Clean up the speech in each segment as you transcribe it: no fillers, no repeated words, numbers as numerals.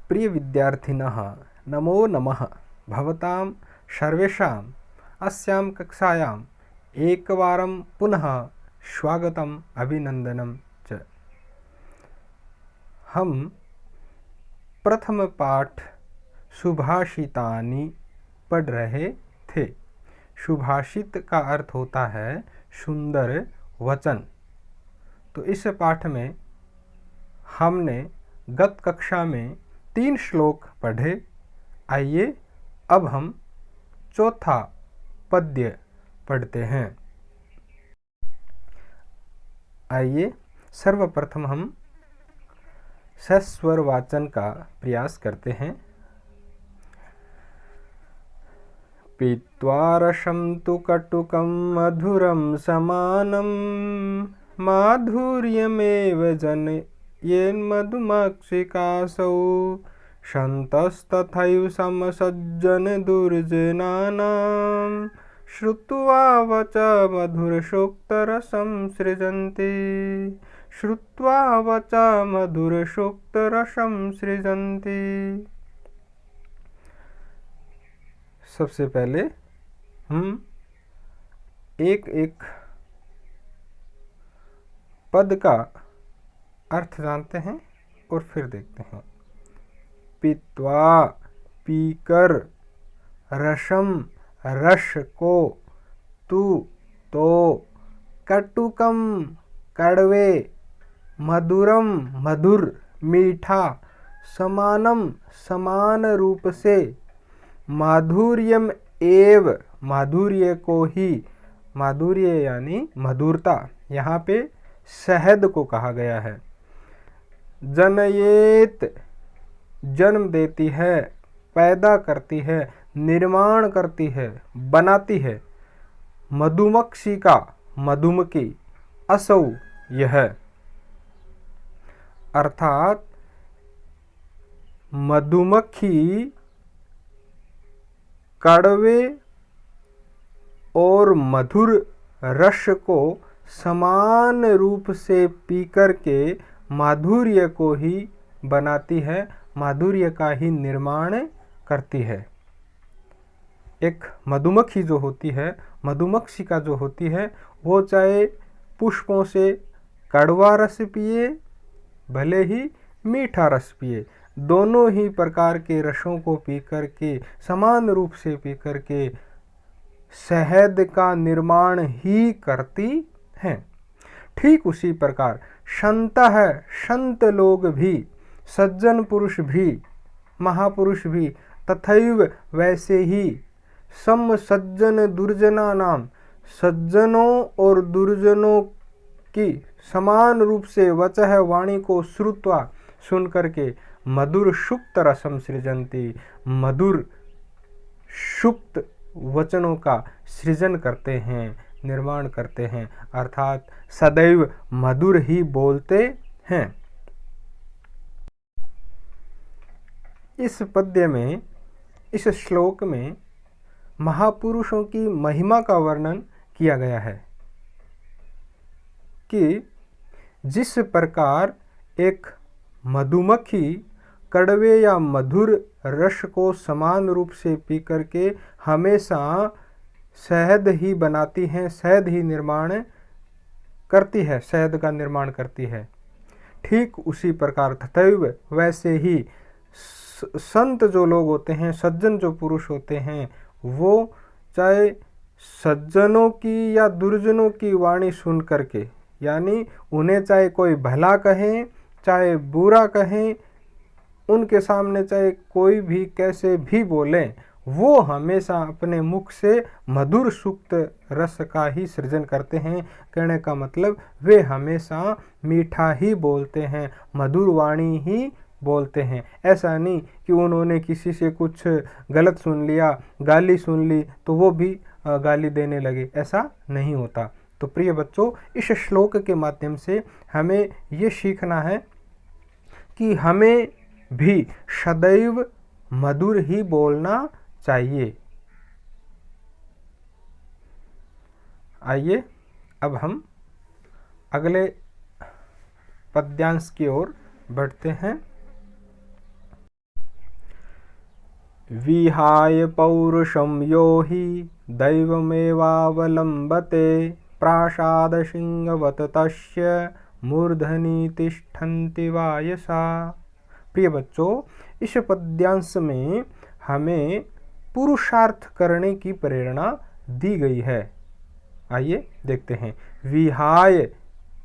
प्रिय विद्यार्थिनः, नमो नमः। भवतां सर्वेषाम् अस्यां कक्षायाम् एकवारं पुनः स्वागतम् अभिनंदनं च। हम प्रथम पाठ सुभाषितानि पढ़ रहे थे। सुभाषित का अर्थ होता है सुंदर वचन। तो इस पाठ में हमने गत कक्षा में 3 श्लोक पढ़े। आइए अब हम चौथा पद्य पढ़ते हैं। आइए सर्वप्रथम हम सस्वर वाचन का प्रयास करते हैं। पीत्वा रसं तु कटुकं मधुरं समानं माधुर्यमेव जनयेन्मधुमक्षिकासौ सन्तस्तथैव समसज्जनदुर्जनानां श्रुत्वा वच मधुरसूक्तरसं सृजन्ति। श्रुत्वा वच मधुरसूक्तरसं सृजन्ति। सबसे पहले हम एक एक पद का अर्थ जानते हैं और फिर देखते हैं। पीत्वा पीकर, रसम रस को, तु तो, कटुकम कड़वे, मधुरम मधुर मीठा, समानम समान रूप से, माधुर्यम एव माधुर्य को ही, माधुर्य यानी मधुरता, यहाँ पे शहद को कहा गया है। जनयेत जन्म देती है, पैदा करती है, निर्माण करती है, बनाती है। मधुमक्षिका मधुमक्खी, असौ यह, अर्थात मधुमक्खी कड़वे और मधुर रस को समान रूप से पीकर के माधुर्य को ही बनाती है, माधुर्य का ही निर्माण करती है। एक मधुमक्खी जो होती है, मधुमक्षिका जो होती है, वो चाहे पुष्पों से कड़वा रस पिए भले ही मीठा रस पिए, दोनों ही प्रकार के रसों को पी करके समान रूप से पी करके शहद का निर्माण ही करती हैं। ठीक उसी प्रकार संत लोग भी, सज्जन पुरुष भी, महापुरुष भी तथैव वैसे ही सम सज्जन दुर्जना नाम, सज्जनों और दुर्जनों की समान रूप से वचः वाणी को श्रुत्वा सुन करके मधुर सुक्त रसम सृजन्ति, मधुर सुक्त वचनों का सृजन करते हैं, निर्माण करते हैं, अर्थात सदैव मधुर ही बोलते हैं। इस पद्य में, इस श्लोक में महापुरुषों की महिमा का वर्णन किया गया है कि जिस प्रकार एक मधुमक्खी कड़वे या मधुर रस को समान रूप से पी करके हमेशा शहद ही बनाती है, शहद ही निर्माण करती है, शहद का निर्माण करती है। ठीक उसी प्रकार तथैव वैसे ही संत जो लोग होते हैं, सज्जन जो पुरुष होते हैं, वो चाहे सज्जनों की या दुर्जनों की वाणी सुन करके, यानी उन्हें चाहे कोई भला कहें चाहे बुरा कहें, उनके सामने चाहे कोई भी कैसे भी बोलें, वो हमेशा अपने मुख से मधुर सुक्त रस का ही सृजन करते हैं। कहने का मतलब वे हमेशा मीठा ही बोलते हैं, मधुर वाणी ही बोलते हैं। ऐसा नहीं कि उन्होंने किसी से कुछ गलत सुन लिया, गाली सुन ली तो वो भी गाली देने लगे, ऐसा नहीं होता। तो प्रिय बच्चों, इस श्लोक के माध्यम से हमें ये सीखना है कि हमें भी सदैव मधुर ही बोलना चाहिए। आइए अब हम अगले पद्यांश की ओर बढ़ते हैं। विहाय पौरुषं यो हि दैवमेवावलम्बते प्रासादसिंहवत् तस्य मूर्धनि तिष्ठन्ति वायसा। प्रिय बच्चों, इस पद्यांश में हमें पुरुषार्थ करने की प्रेरणा दी गई है। आइए देखते हैं। विहाय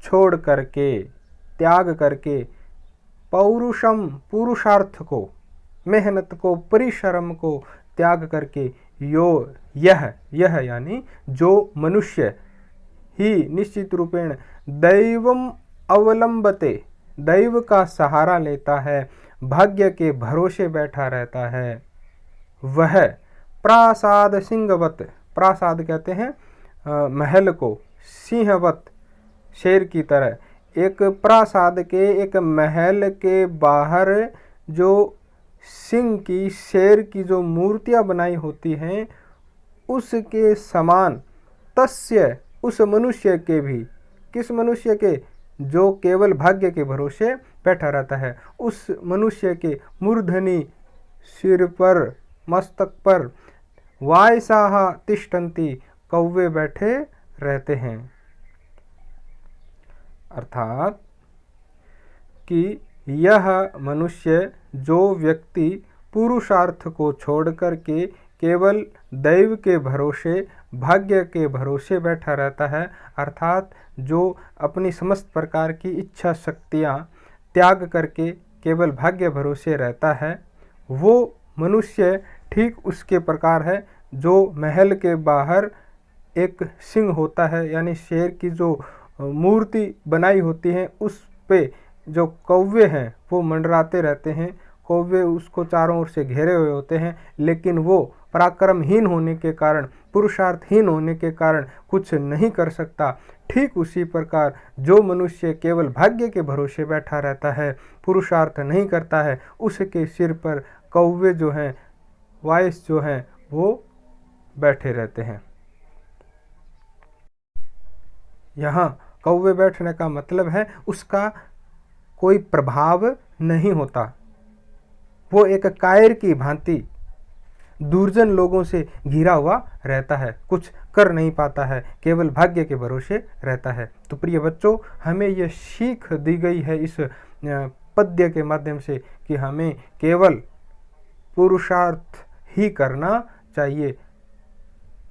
छोड़ करके, त्याग करके, पौरुषम पुरुषार्थ को, मेहनत को, परिश्रम को त्याग करके, यो यह यानी जो मनुष्य ही निश्चित रूपेण दैवम अवलंबते, दैव का सहारा लेता है, भाग्य के भरोसे बैठा रहता है, वह प्रासाद सिंहवत, प्रासाद कहते हैं महल को, सिंहवत शेर की तरह, एक प्रासाद के, एक महल के बाहर जो सिंह की, शेर की जो मूर्तियां बनाई होती हैं, उसके समान तस्य, उस मनुष्य के भी, किस मनुष्य के, जो केवल भाग्य के भरोसे बैठा रहता है, उस मनुष्य के मूर्धनि सिर पर, मस्तक पर वायसाह तिष्ठन्ति, कौवे बैठे रहते हैं। अर्थात कि यह मनुष्य, जो व्यक्ति पुरुषार्थ को छोड़ करके केवल दैव के भरोसे, भाग्य के भरोसे बैठा रहता है, अर्थात जो अपनी समस्त प्रकार की इच्छा शक्तियाँ त्याग करके केवल भाग्य भरोसे रहता है, वो मनुष्य ठीक उसके प्रकार है जो महल के बाहर एक सिंह होता है, यानी शेर की जो मूर्ति बनाई होती है, उस पे जो कौवे हैं वो मंडराते रहते हैं। कौवे उसको चारों ओर से घेरे हुए होते हैं, लेकिन वो पराक्रमहीन होने के कारण, पुरुषार्थहीन होने के कारण कुछ नहीं कर सकता। ठीक उसी प्रकार जो मनुष्य केवल भाग्य के भरोसे बैठा रहता है, पुरुषार्थ नहीं करता है, उसके सिर पर कौवे जो हैं, वाइस जो हैं, वो बैठे रहते हैं। यहाँ कौवे बैठने का मतलब है उसका कोई प्रभाव नहीं होता, वो एक कायर की भांति दुर्जन लोगों से घिरा हुआ रहता है, कुछ कर नहीं पाता है, केवल भाग्य के भरोसे रहता है। तो प्रिय बच्चों, हमें यह सीख दी गई है इस पद्य के माध्यम से कि हमें केवल पुरुषार्थ ही करना चाहिए।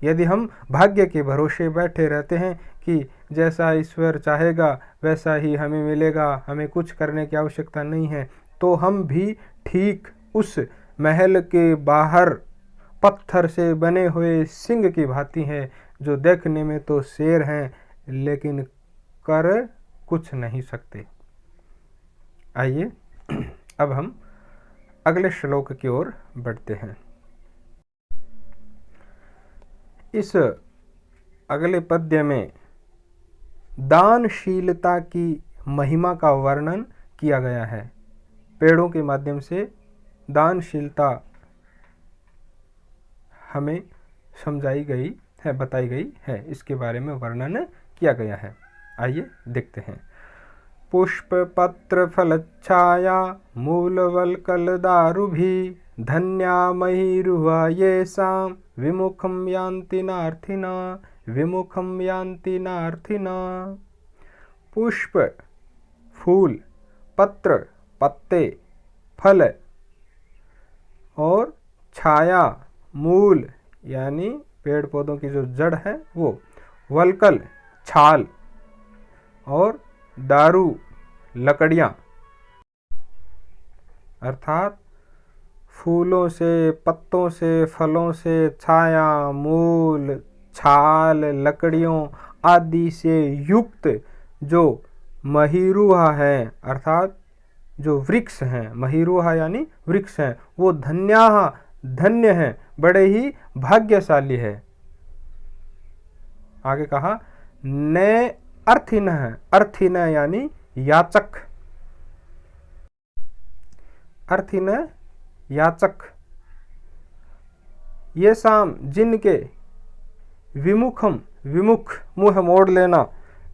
यदि हम भाग्य के भरोसे बैठे रहते हैं कि जैसा ईश्वर चाहेगा वैसा ही हमें मिलेगा, हमें कुछ करने की आवश्यकता नहीं है, तो हम भी ठीक उस महल के बाहर पत्थर से बने हुए सिंह की भांति हैं, जो देखने में तो शेर हैं लेकिन कर कुछ नहीं सकते। आइए अब हम अगले श्लोक की ओर बढ़ते हैं। इस अगले पद्य में दानशीलता की महिमा का वर्णन किया गया है। पेड़ों के माध्यम से दानशीलता हमें समझाई गई है, बताई गई है, इसके बारे में वर्णन किया गया है। आइए देखते हैं। पुष्प पत्र फलच्छाया मूलवल्कल दारुभी धन्या महीरुहा येषां विमुखं यान्ति नार्थिना, विमुखं यान्ति नार्थिना। पुष्प फूल, पत्र पत्ते, फल और छाया मूल यानी पेड़ पौधों की जो जड़ है वो, वल्कल छाल और दारू लकड़ियाँ, अर्थात फूलों से, पत्तों से, फलों से छाया, मूल, छाल, लकड़ियों आदि से युक्त जो महीरुहा है, अर्थात जो वृक्ष हैं, महीरुहा यानी वृक्ष हैं, वो धन्याः धन्य हैं, बड़े ही भाग्यशाली है। आगे कहा ने अर्थिनः, अर्थिनः यानी याचक, अर्थिनः याचक, ये शाम जिनके विमुखम, विमुख मुंह मोड़ लेना,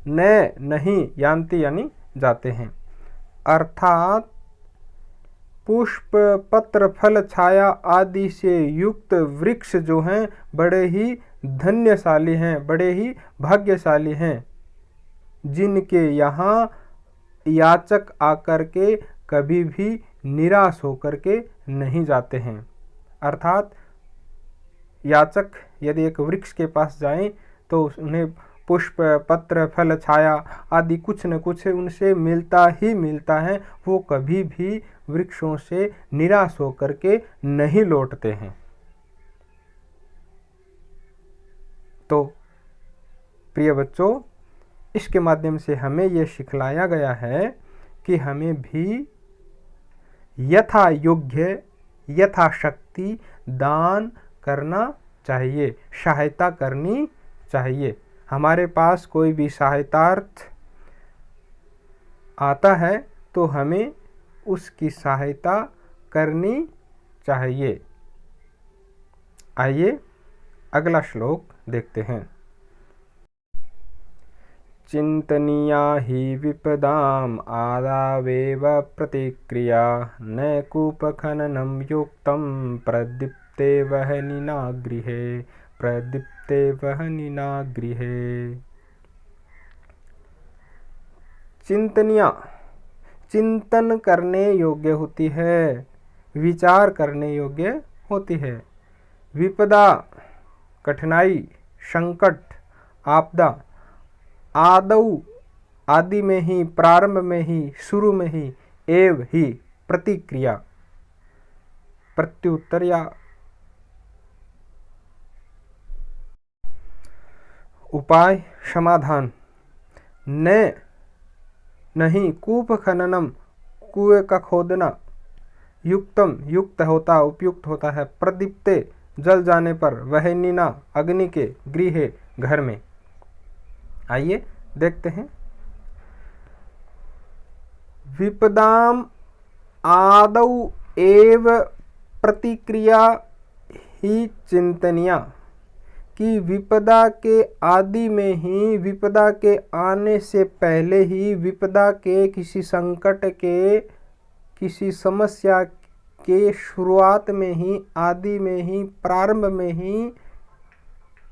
न नहीं यान्ति यानी जाते हैं, अर्थात पुष्प पत्र फल छाया आदि से युक्त वृक्ष जो हैं बड़े ही धन्यशाली हैं, बड़े ही भाग्यशाली हैं, जिनके यहाँ याचक आकर के कभी भी निराश होकर के नहीं जाते हैं। अर्थात याचक यदि एक वृक्ष के पास जाएं तो उन्हें पुष्प पत्र फल छाया आदि कुछ न कुछ उनसे मिलता ही मिलता है, वो कभी भी वृक्षों से निराश होकर के नहीं लौटते हैं। तो प्रिय बच्चों, इसके माध्यम से हमें ये सिखलाया गया है कि हमें भी यथा योग्य यथाशक्ति दान करना चाहिए, सहायता करनी चाहिए। हमारे पास कोई भी सहायतार्थ आता है तो हमें उसकी सहायता करनी चाहिए। आइए अगला श्लोक देखते हैं। चिंतनीया हि विपदाम आदावेव प्रतिक्रिया न कूपखननं युक्तं प्रदीप्ते वहनिना गृहे प्रदीप्ते वहनिना गृहे। चिंतनिया चिंतन करने योग्य होती है, विचार करने योग्य होती है। विपदा कठिनाई, संकट, आपदा, आदौ आदि में ही, प्रारंभ में ही, शुरू में ही, एव ही प्रतिक्रिया प्रत्युत्तर या उपाय समाधान, न नहीं कूप खननम कुएं का खोदना, युक्तम युक्त होता उपयुक्त होता है, प्रदीप्ते जल जाने पर, वहनिना अग्नि के, गृहे घर में। आइए देखते हैं। विपदाम आदौ एव प्रतिक्रिया ही चिंतनिया, कि विपदा के आदि में ही, विपदा के आने से पहले ही, विपदा के किसी संकट के, किसी समस्या के शुरुआत में ही, आदि में ही, प्रारंभ में ही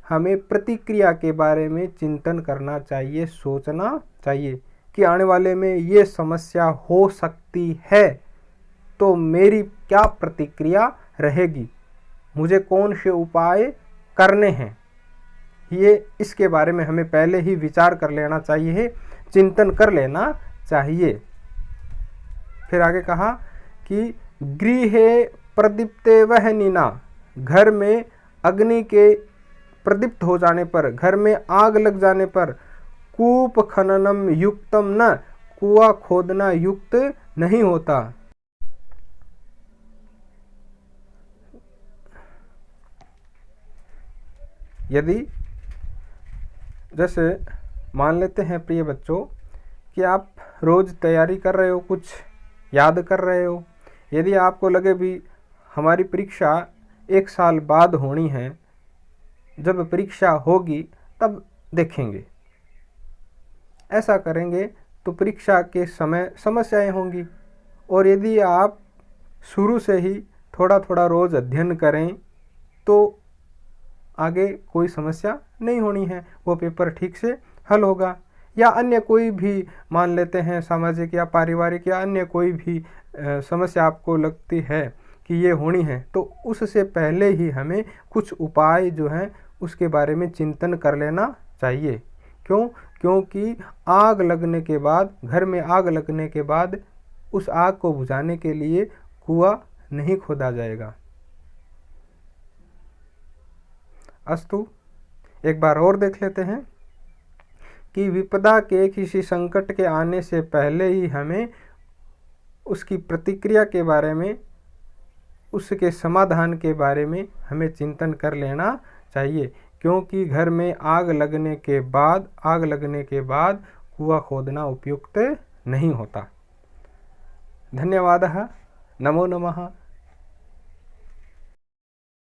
हमें प्रतिक्रिया के बारे में चिंतन करना चाहिए, सोचना चाहिए कि आने वाले में ये समस्या हो सकती है तो मेरी क्या प्रतिक्रिया रहेगी, मुझे कौन से उपाय करने हैं। ये इसके बारे में हमें पहले ही विचार कर लेना चाहिए, चिंतन कर लेना चाहिए। फिर आगे कहा कि गृहे प्रदीप्ते वहनिना, घर में अग्नि के प्रदीप्त हो जाने पर, घर में आग लग जाने पर, कूप खननम युक्तम न, कुआं खोदना युक्त नहीं होता। यदि जैसे मान लेते हैं प्रिय बच्चों कि आप रोज़ तैयारी कर रहे हो, कुछ याद कर रहे हो, यदि आपको लगे भी हमारी परीक्षा 1 साल बाद होनी है, जब परीक्षा होगी तब देखेंगे, ऐसा करेंगे तो परीक्षा के समय समस्याएं होंगी। और यदि आप शुरू से ही थोड़ा थोड़ा रोज़ अध्ययन करें तो आगे कोई समस्या नहीं होनी है, वो पेपर ठीक से हल होगा। या अन्य कोई भी मान लेते हैं सामाजिक या पारिवारिक या अन्य कोई भी समस्या आपको लगती है कि ये होनी है, तो उससे पहले ही हमें कुछ उपाय जो हैं उसके बारे में चिंतन कर लेना चाहिए। क्यों? क्योंकि आग लगने के बाद, घर में आग लगने के बाद उस आग को बुझाने के लिए कुआं नहीं खोदा जाएगा। अस्तु, एक बार और देख लेते हैं कि विपदा के, किसी संकट के आने से पहले ही हमें उसकी प्रतिक्रिया के बारे में, उसके समाधान के बारे में हमें चिंतन कर लेना चाहिए। क्योंकि घर में आग लगने के बाद कुआं खोदना उपयुक्त नहीं होता। धन्यवादः। नमो नमः।